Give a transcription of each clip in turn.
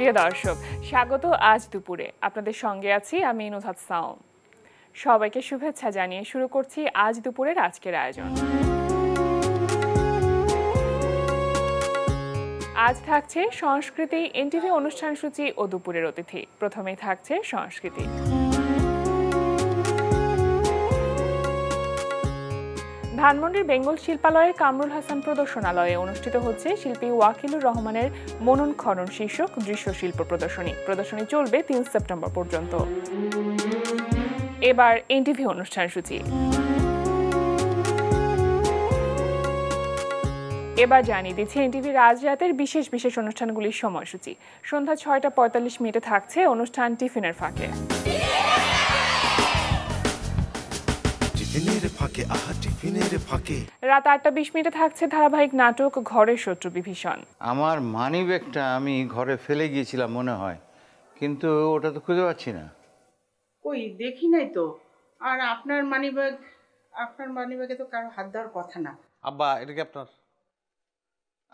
প্রিয় দর্শক, স্বাগত আজ দুপুরে। আপনাদের সঙ্গে আছি আমি নুহাত সাওম। সবাইকে শুভেচ্ছা জানিয়ে শুরু করছি আজ দুপুরের আজকের আয়োজন। আজ থাকছে সংস্কৃতি, এনটিভি অনুষ্ঠান সূচি ও দুপুরের অতিথি। প্রথমেই থাকছে সংস্কৃতি। ধানমন্ডির বেঙ্গল শিল্পালয়ের কামরুল হাসান প্রদর্শনালয়ে অনুষ্ঠিত হচ্ছে শিল্পী ওয়াকিলুর রহমানের মনন খনন শীর্ষক দৃশ্যশিল্প প্রদর্শনী। প্রদর্শনী চলবে ৩ সেপ্টেম্বর পর্যন্ত। এবার এনটিভি অনুষ্ঠান সূচি। এবার জানিয়ে দিচ্ছি এনটিভি রাজরাতের বিশেষ বিশেষ অনুষ্ঠানগুলির সময়সূচি। সন্ধ্যা ৬টা ৪৫ মিনিটে থাকছে অনুষ্ঠান টিফিনের ফাঁকে। রাত ৮টা ২০ মিনিটে থাকছে ধারাবাহিক নাটক ঘরের শত্রু বিভীষণ। আমার মানি ব্যাগটা আমি ঘরে ফেলে গিয়েছিলাম মনে হয়, কিন্তু ওটা তো খুঁজে পাচ্ছি না। কই দেখি নাই তো। আর আপনার মানিব্যাগে তো কারো হাত দেওয়ার কথা না। আব্বা, এটা কি আপনার?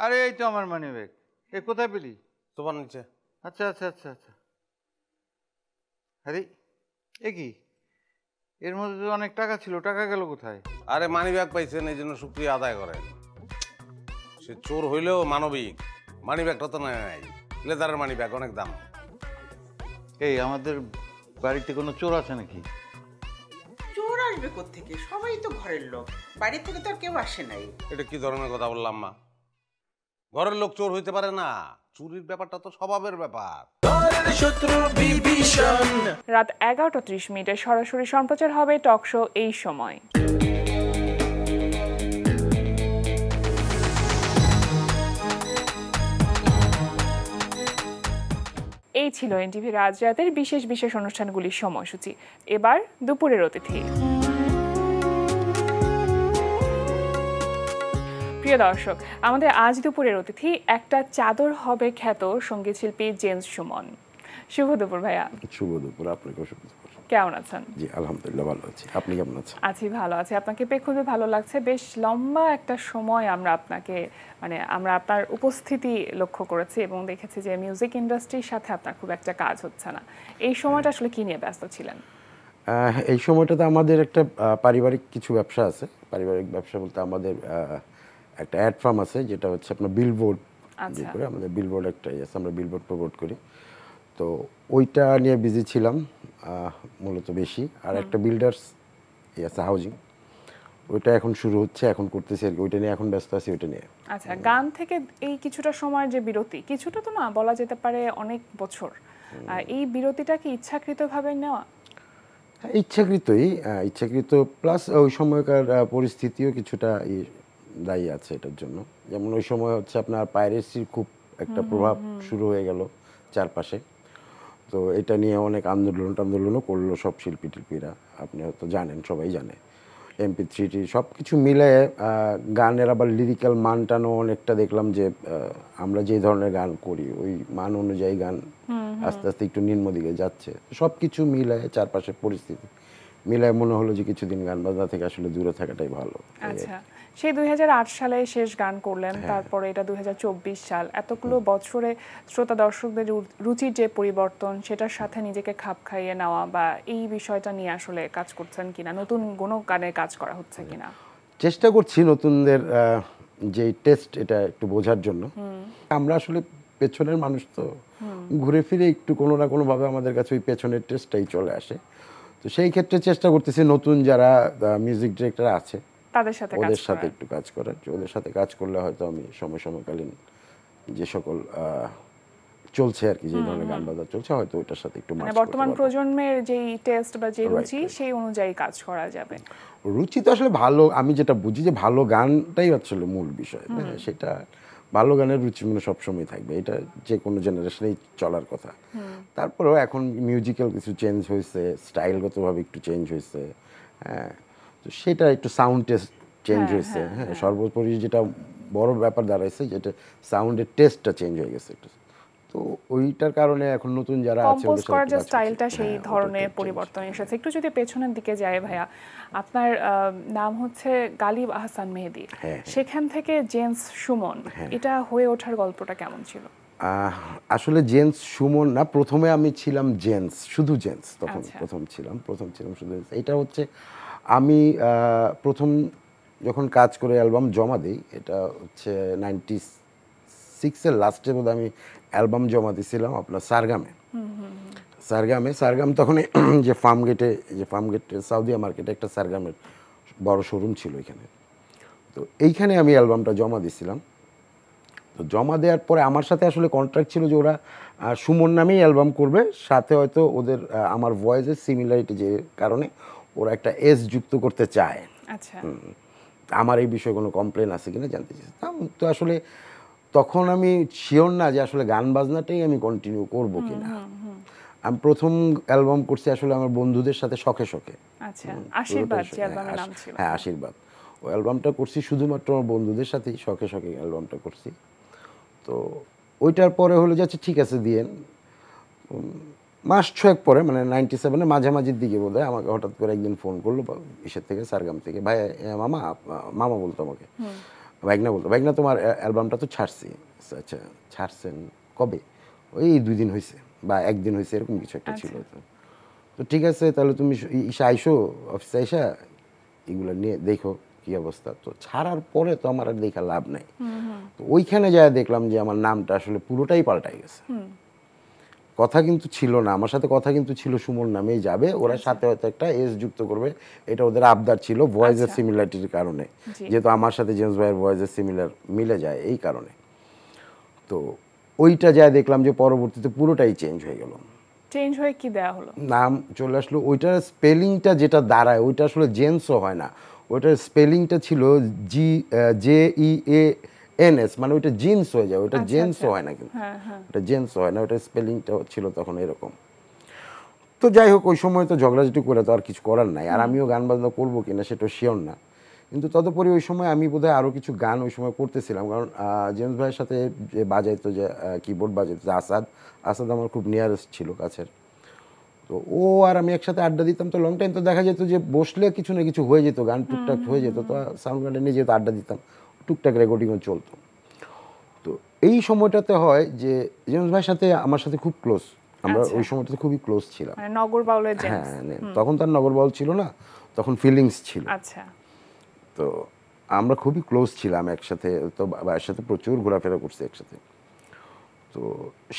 আরে এই তো আমার মানি ব্যাগ। এ কোথায় পেলি? তোমার নিচে। আচ্ছা আচ্ছা আচ্ছা আচ্ছা। আরে এ কি, এর মধ্যে তো অনেক টাকা ছিল, টাকা গেল কোথায়? আরে মানি ব্যাগ পাইছেন, এই জন্য শুক্রিয়া আদায় করেন। সে চোর হইলেও মানবিক। মানি ব্যাগটা তো নাই, লেদারের মানি ব্যাগ, অনেক দাম। এই আমাদের বাড়িতে কোনো চোর আছে নাকি? চোর আসবে কোত্থেকে? সবাই তো ঘরের লোক, বাইরে থেকে তো আর কেউ আসে নাই। এটা কি ধরনের কথা বললাম মা? ঘরের লোক চোর হইতে পারে না, চুরির ব্যাপারটা তো স্বভাবের ব্যাপার। রাত ১১টা ৩০ মিনিটে সরাসরি সম্প্রচার হবে টক শো এই সময়। এই ছিল এনটিভি রাজরাতের বিশেষ বিশেষ অনুষ্ঠানগুলির সময়সূচি। এবার দুপুরের অতিথি। প্রিয় দর্শক, আমাদের আজ দুপুরের অতিথি একটা চাদর হবে খ্যাত সঙ্গীত শিল্পী জেমস সুমন। শুভ দুপুর ভাইয়া। শুভ দুপুর, আপনাকে শুভ দুপুর। কেমন আছেন? জি আলহামদুলিল্লাহ ভালো আছি, আপনি কেমন আছেন? আছি, ভালো আছি। আপনাকে পেয়ে খুবই ভালো লাগছে। বেশ লম্বা একটা সময় আমরা আপনার উপস্থিতি লক্ষ্য করেছি এবং দেখেছি যে মিউজিক ইন্ডাস্ট্রির সাথে আপনার খুব একটা কাজ হচ্ছে না। এই সময়টা আসলে কি নিয়ে ব্যস্ত ছিলেন? এই সময়টাতে আমাদের একটা পারিবারিক কিছু ব্যবসা আছে। পারিবারিক ব্যবসা বলতে আমাদের একটা অ্যাড ফার্ম আছে, যেটা হচ্ছে আপনার বিলবোর্ড করে, আমাদের বিলবোর্ড একটা আছে, আমরা বিলবোর্ড প্রমোট করি। তো ওইটা নিয়ে বিজি ছিলাম মূলত বেশি। আর একটা বিল্ডার্স আছে হাউজিং, ওইটা এখন শুরু হচ্ছে, এখন করতেছি আর কি। ওইটা নিয়ে এখন ব্যস্ত আছি, ওইটা নিয়ে। আচ্ছা, গান থেকে এই কিছুটা সময়ের যে বিরতি, কিছুটা তো না বলা যেতে পারে অনেক বছর, এই বিরতিটা কি ইচ্ছাকৃতভাবে নেওয়া? ইচ্ছাকৃত প্লাস ওই সময়কার পরিস্থিতিও কিছুটা দায়ী আছে এটার জন্য। যেমন ওই সময় হচ্ছে আপনার পাইরেসির খুব একটা প্রভাব শুরু হয়ে গেল চারপাশে। তো এটা নিয়ে অনেক আন্দোলনও করলো সব শিল্পীরা, আপনি হয়তো জানেন, সবাই জানে। MP3 সব কিছু মিলে গানের আবার লিরিক্যাল মানটানো অনেকটা দেখলাম যে আমরা যে ধরনের গান করি ওই মান অনুযায়ী গান আস্তে আস্তে একটু নিম্ন দিকে যাচ্ছে। সব কিছু মিলায় চারপাশের পরিস্থিতি মিলায় মনে হলো যে কিছুদিন গান বাজনা থেকে আসলে দূরে থাকাটাই ভালো। আচ্ছা, সেই 2008 সালে শেষ গান করলেন, তারপরে এটা 2024 সাল। এতগুলো বছরে শ্রোতা দর্শকদের রুচির যে পরিবর্তন, সেটার সাথে নিজেকে খাপ খাইয়ে নেওয়া বা এই বিষয়টা নিয়ে আসলে কাজ করছেন কিনা, নতুন কোনো গানের কাজ করা হচ্ছে কিনা? চেষ্টা করছি নতুনদের যে টেস্ট এটা একটু বোঝার জন্য। আমরা আসলে পেছনের মানুষ, তো ঘুরে ফিরে একটু কোনো না কোনোভাবে আমাদের কাছে ওই পেছনের টেস্টটাই চলে আসে। তো সেই ক্ষেত্রে চেষ্টা করতেছি নতুন যারা মিউজিক ডিরেক্টর আছে ওদের সাথে একটু কাজ করার। ওদের সাথে কাজ করলে হয়তো আমি সময়কালীন যে সকল চলছে আর কি, যে ধরনের গান বাজনা চলছে, হয়তো ওইটার সাথে একটু বর্তমান প্রজন্মের যেই টেস্ট বা যে রুচি, সেই অনুযায়ী কাজ করা যাবে। রুচি তো আসলে ভালো, আমি যেটা বুঝি যে ভালো গানটাই আসলে মূল বিষয়। সেটা ভালো গানের রুচি মানে সবসময় থাকবে, এটা যে কোনো জেনারেশনেই চলার কথা। তারপরেও এখন মিউজিক্যাল কিছু চেঞ্জ হয়েছে, স্টাইলগতভাবে একটু চেঞ্জ হয়েছে। হ্যাঁ, তো সেটা একটু সাউন্ড টেস্ট চেঞ্জ হয়েছে। হ্যাঁ, সর্বোপরি যেটা বড় ব্যাপার দাঁড়াইছে, যেটা সাউন্ডের টেস্টটা চেঞ্জ হয়ে গেছে একটু। তো ওইটার কারণে এখন নতুন যারা আছে কম্পোজ করার যে স্টাইলটা, সেই ধরনের পরিবর্তন এসেছে। একটু যদি পেছনের দিকে যায় ভাইয়া, আপনার নাম হচ্ছে গালিব আহসান মেহেদী, সেখান থেকে জেমস সুমন, এটা হয়ে ওঠার গল্পটা কেমন ছিল? আহ, আসলে জেন্টস সুমন না, প্রথমে আমি ছিলাম জেন্টস, শুধু জেন্টস তখন। আচ্ছা। প্রথম ছিলাম শুধু জেন্টস। এটা হচ্ছে আমি প্রথম যখন কাজ করে অ্যালবাম জমা দিই, এটা হচ্ছে 96-এর লাস্টে বোধ আমি অ্যালবাম জমা দিয়েছিলাম আপনার সারগাম তখন যে ফার্মগেটে সাউদিয়া মার্কেটে একটা সারগামের বড় শোরুম ছিল এখানে। তো এইখানে আমি অ্যালবামটা জমা দিয়েছিলাম। তো জমা দেওয়ার পরে আমার সাথে আসলে কন্ট্রাক্ট ছিল যে ওরা সুমন নামেই অ্যালবাম করবে, সাথে হয়তো ওদের আমার ভয়েসের সিমিলারিটি যে কারণে ওরা একটা এস যুক্ত করতে চায়। আচ্ছা। আমার এই বিষয়ে কোনো কমপ্লেন আছে কিনা জানতে চাইতাম। তো আসলে তখন আমি শিওর না যে আসলে গান বাজনাটাই আমি কন্টিনিউ করবো কিনা। আমি প্রথম অ্যালবাম করছি আসলে আমার বন্ধুদের সাথে শখে। আচ্ছা, আশীর্বাদ যে অ্যালবামের নাম ছিল। হ্যাঁ, আশীর্বাদ। ওই অ্যালবামটা করছি শুধুমাত্র আমার বন্ধুদের সাথেই শখে অ্যালবামটা করছি। তো ওইটার পরে হলো যাচ্ছে ঠিক আছে দিয়েন। মাস 6 পরে মানে 97-এর মাঝামাঝির দিকে বোধহয় আমাকে হঠাৎ করে একদিন ফোন করলো ইসের থেকে, সারগাম থেকে, ভাই মামা বলতো আমাকে, ভাইগনা তোমার অ্যালবামটা তো ছাড়ছি। আচ্ছা, ছাড়ছেন কবে? ওই 2 দিন হয়েছে বা 1 দিন হয়েছে, এরকম কিছু একটা ছিল। তো ঠিক আছে তাহলে তুমি আইসো অফিসে আইসা এগুলো নিয়ে দেখো কি অবস্থা। তো ছাড়ার পরে তো আমার আর দেখা লাভ নাই। তো ওইখানে যা দেখলাম যে আমার নামটা আসলে পুরোটাই পাল্টাই গেছে। কথা কিন্তু ছিল না, আমার সাথে কথা কিন্তু ছিল সুমন নামেই যাবে, ওরা সাথে হয়তো একটা এস যুক্ত করবে, এটা ওদের আবদার ছিল ভয়েসের সিমিলারিটির কারণে, যেহেতু আমার সাথে জেমস ভাইয়ের ভয়েসের সিমিলার মিলে যায় এই কারণে। তো ওইটা যা দেখলাম যে পরবর্তীতে পুরোটাই চেঞ্জ হয়ে গেল। চেঞ্জ হয়ে কি দেয়া হলো? নাম চলে আসলো, ওইটার স্পেলিংটা যেটা দাঁড়ায় ওইটা আসলে জেন্সও হয় না, ওইটার স্পেলিংটা ছিল JEANS, মানে ওইটা জিন্স হয়ে যায়, ওইটা জেন্সও হয় না, কিন্তু ওটা জেন্সও হয় না, ওইটার স্পেলিংটা ছিল তখন এরকম। তো যাই হোক, ওই সময় তো ঝগড়াঝাটি করে তো আর কিছু করার নাই, আর আমিও গান বাজনা করবো কিনা সেটা শিওর না। কিন্তু তদুপরি ওই সময় আমি বোধহয় আরও কিছু গান ওই সময় করতেছিলাম, কারণ জেমস ভাইয়ের সাথে যে বাজাইতো, যে কিবোর্ড বাজাইতো, যে আসাদ আমার খুব নিয়ারেস্ট ছিল, কাছের। তো ও আর আমি একসাথে আড্ডা দিতাম, তো লং টাইম তো দেখা যেত যে বসলে কিছু না কিছু হয়ে যেত, গান টুকটাক হয়ে যেত, তো সাউন্ড গার্ডে নিয়ে যেহেতু আড্ডা দিতাম, টুকটাক রেকর্ডিংও চলতো। তো এই সময়টাতে হয় যে জেমস ভাইয়ের সাথে আমার সাথে খুব ক্লোজ, আমরা ওই সময়টাতে খুবই ক্লোজ ছিলাম। নগর বাউলের জেমস। হ্যাঁ, তখন তার নগর বাউল ছিল না, তখন ফিলিংস ছিল। আচ্ছা। তো আমরা খুবই ক্লোজ ছিলাম একসাথে, তো ভাইয়ের সাথে প্রচুর ঘোরাফেরা করছি একসাথে। তো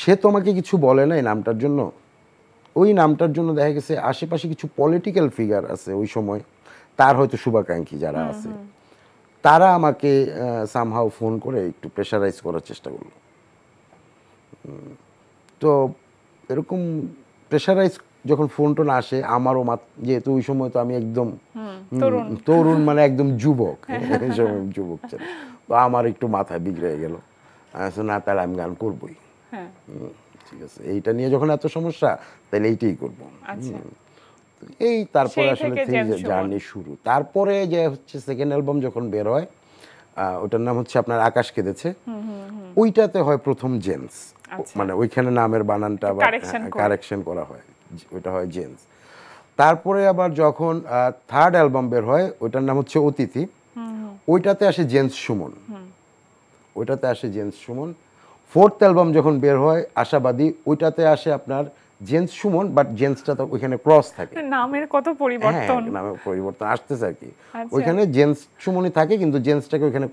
সে তো আমাকে কিছু বলে না এই নামটার জন্য, ওই নামটার জন্য দেখা গেছে আশেপাশে কিছু পলিটিক্যাল ফিগার আছে ওই সময়, তার হয়তো শুভাকাঙ্ক্ষী যারা আছে, তারা আমাকে সামহাও ফোন করে একটু প্রেশারাইজ করার চেষ্টা করলো। তো এরকম প্রেশারাইজ যখন ফোন টোন আসে, আমারও যেহেতু ওই সময় তো আমি একদম তরুণ, মানে একদম যুবক, যুবক ছিল, তো আমার একটু মাথায় বিগড়ে গেল, না তাহলে আমি গান করবোই। ঠিক আছে, এইটা নিয়ে যখন এত সমস্যা তাহলে এইটাই করবো। এই তারপরে আসলে জার্নি শুরু। তারপরে যে হচ্ছে সেকেন্ড অ্যালবাম যখন বের হয়, ওটার নাম হচ্ছে আপনার আকাশ কেঁদেছে, ওইটাতে হয় প্রথম জেন্স, মানে ওইখানে নামের বানানটা কারেকশন করা হয়, ওইটা হয় জেন্স। তারপরে আবার যখন থার্ড অ্যালবাম বের হয়, ওইটার নাম হচ্ছে অতিথি, ওইটাতে আসে জেন্স সুমন। ফোর্থ অ্যালবাম যখন বের হয় আশাবাদী, ওইটাতে আসে আপনার জেন্স সুমন, বাট জেন্সটা তো ওইখানে ক্রস থাকে, নামের কত পরিবর্তন, নামের পরিবর্তন আসতেছে আর কি। ওইখানে জেন্স সুমনই থাকে, কিন্তু জেন্সটাকে ওইখানে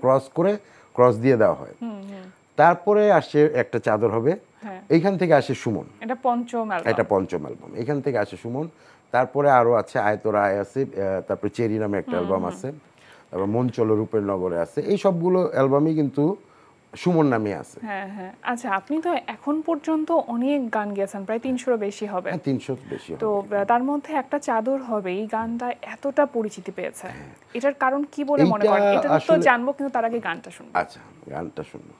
ক্রস দিয়ে দেওয়া হয়। তারপরে আসে একটা চাদর হবে, এইখান থেকে আসে সুমন, এটা পঞ্চম অ্যালবাম, এখান থেকে আসে সুমন। তারপরে আরো আছে আয়তরা আয় আছে, তারপরে চেরি নামে একটা অ্যালবাম আছে, তারপর মন চলো রূপের নগরে আছে, এই সবগুলো অ্যালবামই কিন্তু সুমন নামে আছে। আচ্ছা, আপনি তো এখন পর্যন্ত অনেক গান গেয়েছেন, প্রায় 300-এর বেশি হবে। 300 বেশি হবে। তো তার মধ্যে একটা চাদর হবে, এই গানটা এতটা পরিচিতি পেয়েছে, এটার কারণ কি বলে মনে করেন? এটা তো জানবো, কিন্তু তার আগে গানটা শুনবো। আচ্ছা, গানটা শুনবো।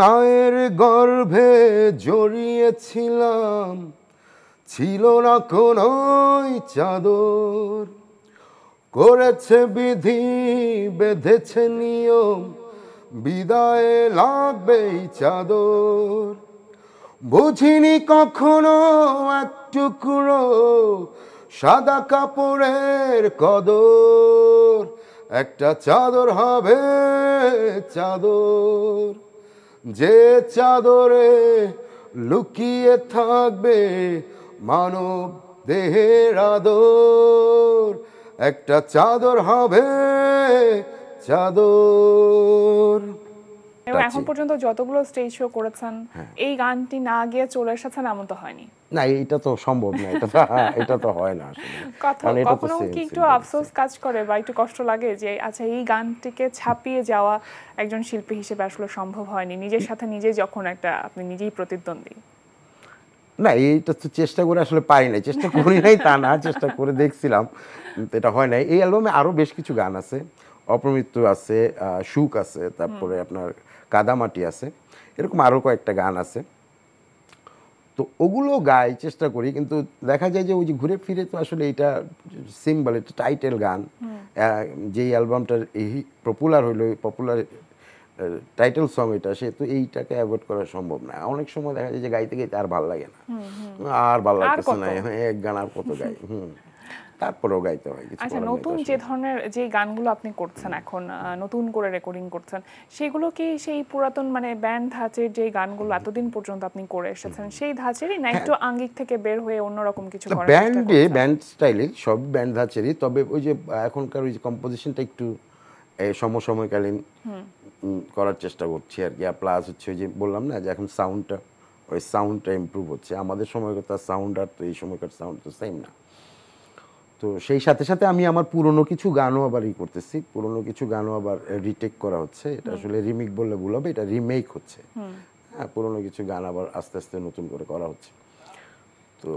মায়ের গর্ভে জড়িয়েছিলাম, ছিল না কোনো চাদর, করেছে বিধি বেঁধেছে নিয়ম, বিদায়ে লাগবে চাদর, বুঝিনি কখনো এক টুকরো সাদা কাপড়ের কদর, একটা চাদর হবে চাদর, যে চাদরে লুকিয়ে থাকবে মানব দেহের আদর, একটা চাদর হবে চাদর। এবং এখন পর্যন্ত যতগুলো স্টেজ শো করেছেন এই গানটি না গিয়ে চলে এসেছেন এমন তো হয়নি। না, এটা তো সম্ভব না, এটা তো হয় না আসলে। কখনো কি একটু আফসোস কাজ করে বা একটু কষ্ট লাগে যে আচ্ছা এই গানটিকে ছাপিয়ে যাওয়া একজন শিল্পী হিসেবে আসলে সম্ভব হয়নি, নিজের সাথে নিজে যখন একটা আপনি নিজেই প্রতিদ্বন্দ্বী? না, এইটা তো চেষ্টা করে আসলে পাই নাই, চেষ্টা করি নাই তা না, চেষ্টা করে দেখছিলাম, এটা হয় নাই। এই অ্যালবামে আরো বেশ কিছু গান আছে, অপমৃত্যু আছে, সুখ আছে, তারপরে আপনার কাদামাটি আছে, এরকম আরো কয়েকটা গান আছে। তো ওগুলো গাই, চেষ্টা করি, কিন্তু দেখা যায় যে ওই যে ঘুরে ফিরে তো আসলে এটা সিম্বল, এটা টাইটেল গান, যেই অ্যালবামটার এই পপুলার হইলো, পপুলার টাইটেল সং এটা, সে তো এইটাকে অ্যাভয়েড করা সম্ভব না। অনেক সময় দেখা যায় যে গাইতে গাইতে আর ভালো লাগে না, আর ভালো লাগতেছে না, এক গান আর কত গাই, তারপরেও গাইতে হয়। আচ্ছা, নতুন যে ধরনের যে গানগুলো আপনি করছেন এখন, নতুন করে রেকর্ডিং করছেন, সেগুলো কি সেই পুরাতন মানে ব্যান্ড ধাঁচের যে গানগুলো এতদিন পর্যন্ত আপনি করে এসেছেন সেই ধাঁচেরই, না একটু আঙ্গিক থেকে বের হয়ে অন্যরকম কিছু করার চেষ্টা করছেন? ব্যান্ড স্টাইলে সব ব্যান্ড ধাঁচেরই, তবে ওই যে এখনকার ওই যে কম্পোজিশনটা একটু সমকালীন করার চেষ্টা করছি আর কি। আর প্লাস হচ্ছে ওই যে বললাম না যে এখন সাউন্ডটা ইমপ্রুভ হচ্ছে। আমাদের সময়কার সাউন্ড আর তো এই সময়কার সাউন্ড তো সেম না। তো সেই সাথে সাথে আমি আমার পুরনো কিছু গানও আবার করতেছি, পুরনো কিছু গানও আবার রিটেক করা হচ্ছে। এটা আসলে রিমিক বললে ভুল হবে, এটা রিমেক হচ্ছে। হ্যাঁ, পুরনো কিছু গান আবার আস্তে আস্তে নতুন করে করা হচ্ছে। তো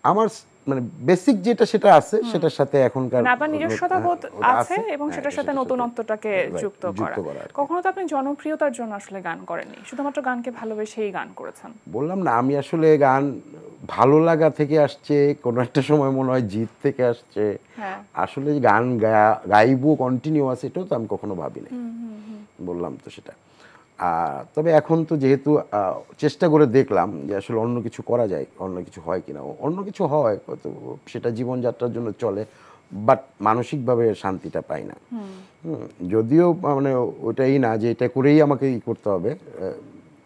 আমার মানে বেসিক যেটা সেটা আছে, সেটার সাথে এখনকার আপনার নিজস্বতা বোধ আছে এবং সেটার সাথে নতুনত্বটাকে যুক্ত করা। কখনো তো আপনি জনপ্রিয়তার জন্য আসলে গান করেননি, শুধুমাত্র গানকে ভালোবেসেই গান করেছেন। বললাম না, আমি আসলে গান ভালো লাগা থেকে আসছে, কোনো একটা সময় মনে হয় জিত থেকে আসছে। আসলে গান গাইবো কন্টিনিউয়াস, এটাও তো আমি কখনো ভাবিনি, বললাম তো সেটা। তবে এখন তো যেহেতু চেষ্টা করে দেখলাম যে আসলে অন্য কিছু করা যায়, অন্য কিছু হয় কিনা। অন্য কিছু হয় হয়তো, সেটা জীবনযাত্রার জন্য চলে, বাট মানসিকভাবে শান্তিটা পাই না। যদিও মানে ওটাই না যে এটা করেই আমাকে করতে হবে,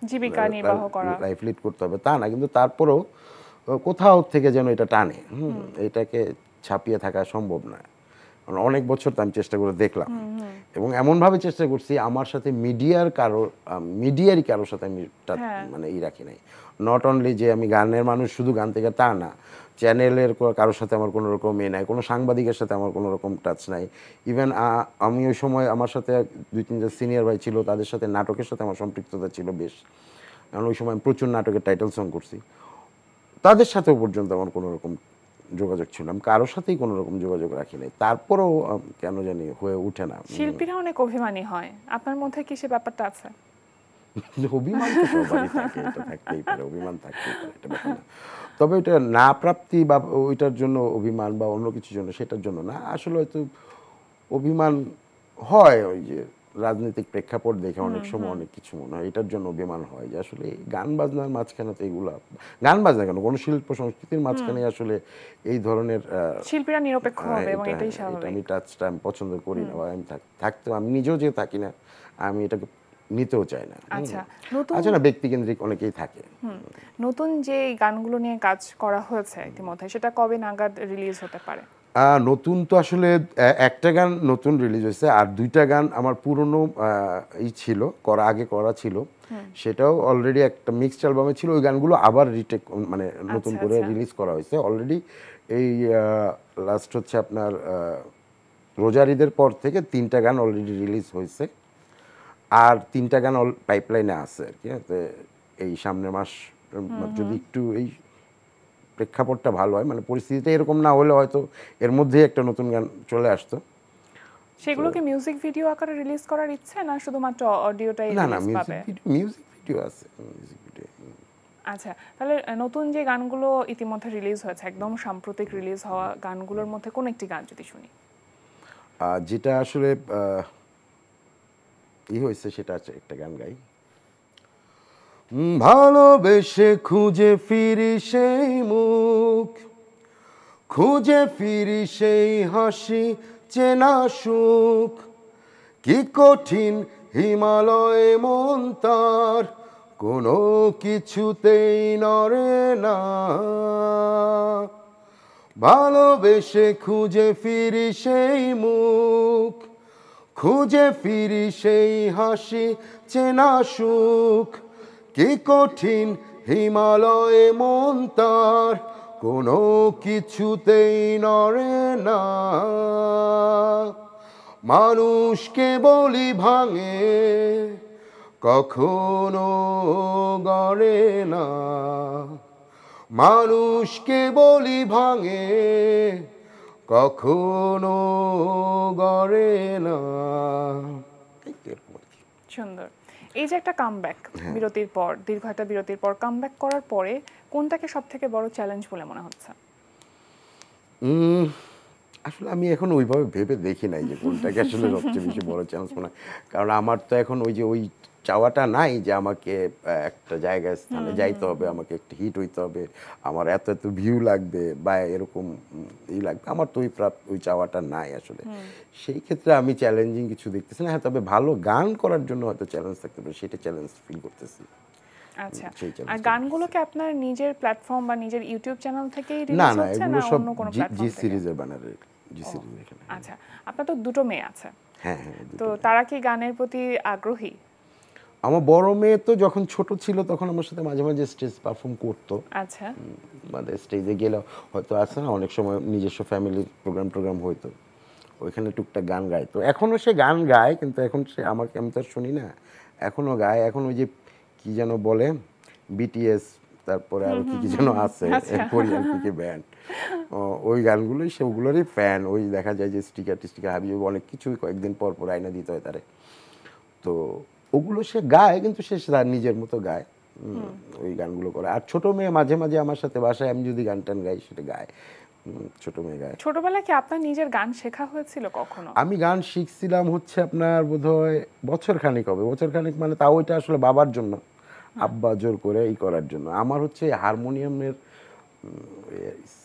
জীবিকা নির্বাহ করা, লাইফ লিড করতে হবে তা না, কিন্তু তারপরেও কোথাও থেকে যেন এটা টানে, এটাকে ছাপিয়ে থাকা সম্ভব না। অনেক বছর তো আমি চেষ্টা করে দেখলাম, এবং এমনভাবে চেষ্টা করছি আমার সাথে মিডিয়ারই কারোর সাথে আমি মানে রাখি নাই। নট অনলি যে আমি গানের মানুষ শুধু গান থেকে, তা না, চ্যানেলের কারোর সাথে আমার কোনো রকম নাই, কোনো সাংবাদিকের সাথে আমার কোনো রকম টাচ নাই। ইভেন আমি ওই সময় আমার সাথে 2-3টা সিনিয়র ভাই ছিল, তাদের সাথে নাটকের সাথে আমার সম্পৃক্ততা ছিল বেশ, কারণ ওই সময় আমি প্রচুর নাটকের টাইটেল সং করছি। তাদের সাথেও পর্যন্ত আমার কোনো রকম যোগাযোগ ছিল, আমি কারোর সাথেই কোনো রকম যোগাযোগ রাখি নাই। তারপরেও কেন জানি হয়ে ওঠে না। শিল্পীরা অনেক অভিমানী হয়, আপনার মধ্যে কি সে ব্যাপারটা আছে? অভিমান তো সবারই থাকে, এটা থাকতেই পারে, অভিমান থাকতেই পারে, এটা ব্যাপার না। তবে ওইটা না প্রাপ্তি বা ওইটার জন্য অভিমান বা অন্য কিছুর জন্য, সেটার জন্য না। আসলে হয়তো অভিমান হয় ওই যে রাজনৈতিক প্রেক্ষাপট দেখে অনেক সময় অনেক কিছু মনে হয়, এটার জন্য অভিমান হয় যে আসলে গান বাজনার মাঝখানে তো এগুলা, গান বাজনা কেন, কোনো শিল্প সংস্কৃতির মাঝখানে আসলে এই ধরনের শিল্পীরা নিরপেক্ষ হবে এবং এটাই স্বাভাবিক। আমি টাচটা আমি পছন্দ করি না, আমি থাকতেও, আমি নিজেও যে থাকি না, আমি এটাকে নিতেও চাই না। আচ্ছা, না, ব্যক্তিকেন্দ্রিক অনেকেই থাকে। নতুন যে গানগুলো নিয়ে কাজ করা হয়েছে ইতিমধ্যে, সেটা কবে নাগাদ রিলিজ হতে পারে? নতুন তো আসলে একটা গান নতুন রিলিজ হয়েছে, আর 2টা গান আমার পুরনো ছিল, আগে করা ছিল, সেটাও অলরেডি একটা মিক্সড অ্যালবামে ছিল। ওই গানগুলো আবার রিটেক মানে নতুন করে রিলিজ করা হয়েছে অলরেডি। এই লাস্ট হচ্ছে আপনার রোজার ঈদের পর থেকে 3টা গান অলরেডি রিলিজ হয়েছে, আর 3টা গান পাইপলাইনে আছে আর কি। এই সামনের মাস যদি একটু এই প্রেক্ষাপটটা ভালো হয়, মানে পরিস্থিতিটা এরকম না হলে হয়তো এর মধ্যেই একটা নতুন গান চলে আসতো। সেগুলোকে মিউজিক ভিডিও আকারে রিলিজ করার ইচ্ছে, না শুধুমাত্র অডিওটাই রিলিজ পাবে? মিউজিক ভিডিও আছে, মিউজিক ভিডিও। আচ্ছা, তাহলে নতুন যে গানগুলো ইতিমধ্যে রিলিজ হয়েছে, একদম সাম্প্রতিক রিলিজ হওয়া গানগুলোর মধ্যে কোন একটি গান যদি শুনি? যেটা আসলে হয়েছে সেটা আছে, একটা গান গাই। ভালোবেসে খুঁজে ফিরি সেই মুখ, খুঁজে ফিরি সেই হাসি, চেনা সুখ, কি কঠিন হিমালয়ে মন তার কোনো কিছুতেই নড়ে না। ভালোবেসে খুঁজে ফিরি সেই মুখ, খুঁজে ফিরি সেই হাসি চেনা সুখ। কি কঠিন হিমালয়ে মন তার কোনো কিছুতেই নড়ে না। মানুষকে বলি ভাঙে কখনো গড়ে না। মানুষকে বলি ভাঙে কখনো গড়ে না। সুন্দর। এই যে একটা কামব্যাক, বিরতির পর দীর্ঘ একটা বিরতির পর কামব্যাক করার পরে কোনটাকে সবথেকে বড় চ্যালেঞ্জ বলে মনে হচ্ছে? আসলে আমি এখন ওইভাবে ভেবে দেখি নাই যে কোনটাকে আসলে সবচেয়ে বেশি বড় চ্যালেঞ্জ মনে হয়। কারণ আমার তো এখন ওই চাওয়াটা নাই যে আমাকে একটা জায়গায় স্থানে যাইতে হবে, আমাকে একটা হিট হইতে হবে, আমার এত এত ভিউ লাগবে বা এরকম লাগবে। আমার তো ওই চাওয়াটা নাই আসলে। সেই ক্ষেত্রে আমি চ্যালেঞ্জিং কিছু দেখতেছি না। হ্যাঁ, তবে ভালো গান করার জন্য হয়তো চ্যালেঞ্জ থাকতে পারে, সেটা চ্যালেঞ্জ ফিল করতেছি। আচ্ছা, আর গানগুলোকে আপনার নিজের প্ল্যাটফর্ম বা নিজের ইউটিউব চ্যানেল থেকেই না রিলিজ না, হচ্ছে এগুলো না সব অন্য কোনো জি প্ল্যাটফর্ম থেকে? সিরিজের ব্যানারে, জি সিরিজ এখানে। আচ্ছা, আপনার তো দুটো মেয়ে আছে, হ্যাঁ হ্যাঁ। তো তারা কি গানের প্রতি আগ্রহী? আমার বড় মেয়ে তো যখন ছোট ছিল তখন আমার সাথে মাঝে মাঝে স্টেজ পারফর্ম করতো। আচ্ছা, মানে স্টেজে গেলে হয়তো আছে না, অনেক সময় নিজস্ব ফ্যামিলির প্রোগ্রাম হইতো, ওইখানে টুকটাক গান গাইতো। এখনও সে গান গায়, কিন্তু এখন সে আমাকে, আমি তো আর শুনি না, এখনও গায়। এখন ওই যে কি যেন বলে বিটিএস, তারপরে আরো কি কি যেন আছে কোরিয়ান কি ব্যান্ড, ওই গানগুলোই, সে ওগুলোরই ফ্যান। ওই দেখা যায় যে স্টিকার হাবি অনেক কিছুই কয়েকদিন পর পর আয়না দিতে হয় তারে। তো ওগুলো সে গায়, কিন্তু সে তার নিজের মতো গায়, ওই গানগুলো করে। আর ছোট মেয়ে মাঝে মাঝে আমার সাথে বাসায় আমি যদি গান টান গাই সেটা গায়, ছোট মেয়ে গায়। ছোটবেলায় কি আপনার নিজের গান শেখা হয়েছিল কখনো? আমি গান শিখছিলাম হচ্ছে আপনার বোধহয় বছর খানিক মানে তাও ওইটা আসলে বাবার জন্য, আব্বা জোর করে করার জন্য। আমার হচ্ছে হারমোনিয়ামের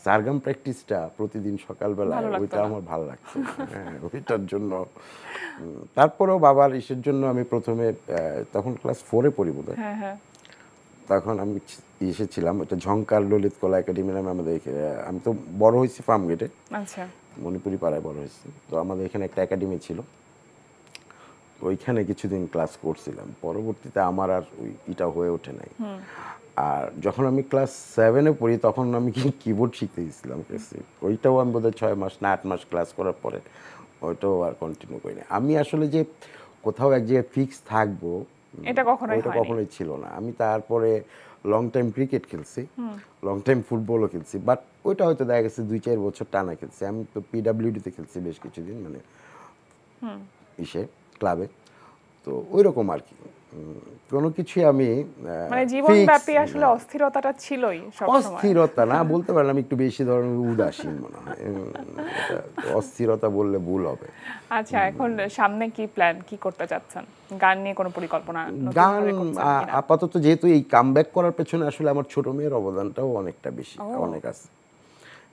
সারগাম প্র্যাকটিসটা প্রতিদিন সকালবেলা, ওইটা আমার ভালো লাগতো। হ্যাঁ, ওইটার জন্য। তারপরেও বাবার ইসের জন্য আমি প্রথমে, তখন ক্লাস 4-এ পড়ি বোধহয়, তখন আমি এসেছিলাম ওটা ঝংকার ললিত কলা একাডেমি নামে আমাদের। আমি তো বড় হয়েছি ফার্মগেটে, আচ্ছা, মণিপুরি পাড়ায় বড় হয়েছি। তো আমাদের এখানে একটা একাডেমি ছিল, ওইখানে কিছুদিন ক্লাস করছিলাম। পরবর্তীতে আমার আর এটা হয়ে ওঠে নাই। আর যখন আমি ক্লাস 7-এ পড়ি তখন আমি কিবোর্ড শিখতে গেছিলাম। ওইটাও আমি বোধহয় 6 মাস না 8 মাস ক্লাস করার পরে ওইটাও আর কন্টিনিউ করিনি। আমি আসলে যে কোথাও এক জায়গায় ফিক্স থাকবো এটা কখনোই ছিল না। আমি তারপরে লং টাইম ক্রিকেট খেলছি, লং টাইম ফুটবলও খেলছি, বাট ওইটা হয়তো দেখা গেছে 2-4 বছর টানা খেলছি। আমি তো পিডাব্লিউডিতে খেলছি বেশ কিছুদিন, মানে ক্লাবে। তো ওই রকম আর কি, কোনো কিছুই আমি মানে জীবনব্যাপী আসলে অস্থিরতাটা ছিলই সবসময়। অস্থিরতা না বলতে পারলাম, একটু বেশি ধরনের উদাসীন মনে হয়। অস্থিরতা বললে ভুল হবে। আচ্ছা, এখন সামনে কি প্ল্যান, কি করতে চাচ্ছেন? গান নিয়ে কোনো পরিকল্পনা? গান আপাতত যেহেতু এই কামব্যাক করার পেছনে আসলে আমার ছোট মেয়ের অবদানটাও অনেকটা বেশি, অনেক আছে।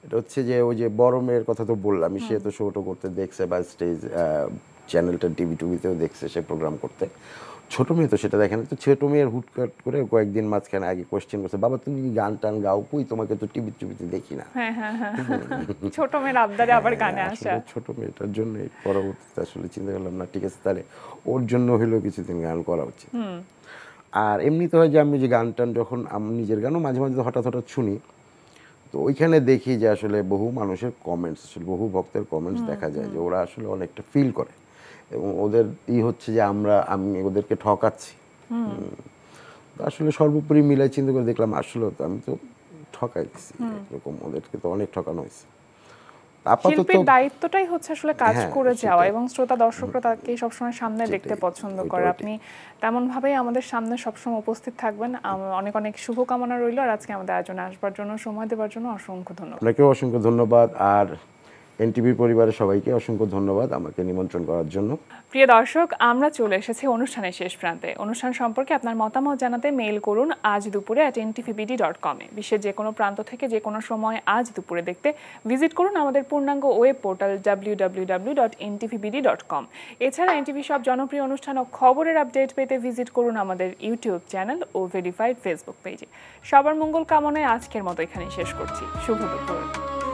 এটা হচ্ছে যে ওই যে বড় মেয়ের কথা তো বললাম, সে তো শোটো করতে দেখছে বা স্টেজ চ্যানেলটা টিভিতেও দেখছে সে প্রোগ্রাম করতে। ছোট মেয়ে তো সেটা দেখে না। তো ছোট মেয়ের হুটকাট করে কয়েকদিন মাঝখানে আগে কোয়েশ্চেন করছে, বাবা তুমি গান টান গাও, কই তোমাকে তো টিভিতে দেখি না। ছোট মেয়ের আবদারে আবার গানে আসা। ছোট মেয়েটার জন্য পরবর্তীতে আসলে চিন্তা করলাম না, ঠিক আছে তাহলে ওর জন্য হলেও কিছুদিন গান করা উচিত। আর এমনিতে হয় যে আমি যে গান টান, যখন আমি নিজের গানও মাঝে মাঝে হঠাৎ শুনি, তো ওইখানে দেখি যে আসলে বহু মানুষের কমেন্টস, আসলে বহু ভক্তের কমেন্টস দেখা যায় যে ওরা আসলে অনেকটা ফিল করে, এবং ওদের হচ্ছে যে আমি ওদেরকে ঠকাচ্ছি। আসলে সর্বোপরি মিলাই চিন্তা করে দেখলাম আসলে তো আমি তো ঠকাইছি, এরকম ওদেরকে তো অনেক ঠকানো হয়েছে। শিল্পীর দায়িত্বটাই হচ্ছে আসলে কাজ করে যাওয়া, এবং শ্রোতা দর্শকরা তাকে সবসময় সামনে দেখতে পছন্দ করে। আপনি তেমন ভাবেই আমাদের সামনে সবসময় উপস্থিত থাকবেন। অনেক অনেক শুভকামনা রইল। আর আজকে আমাদের আয়োজনে আসবার জন্য, সময় দেওয়ার জন্য অসংখ্য ধন্যবাদ। আপনাকেও অসংখ্য ধন্যবাদ। আর এনটিভির পরিবারের সবাইকে অসংখ্য ধন্যবাদ আমাকে নিমন্ত্রণ করার জন্য। প্রিয় দর্শক, আমরা চলে এসেছি অনুষ্ঠানের শেষ প্রান্তে। অনুষ্ঠান সম্পর্কে আপনার মতামত জানাতে মেইল করুন আজ দুপুরে @ntvbd.com এ। বিশ্বের যে কোনো প্রান্ত থেকে যে কোনো সময় আজ দুপুরে দেখতে ভিজিট করুন আমাদের পূর্ণাঙ্গ ওয়েব পোর্টাল www.ntvbd.com। এছাড়া এনটিভি সব জনপ্রিয় অনুষ্ঠান ও খবরের আপডেট পেতে ভিজিট করুন আমাদের ইউটিউব চ্যানেল ও ভেরিফাইড ফেসবুক পেজে। সবার মঙ্গল কামনায় আজকের মতো এখানেই শেষ করছি। শুভ দুপুর।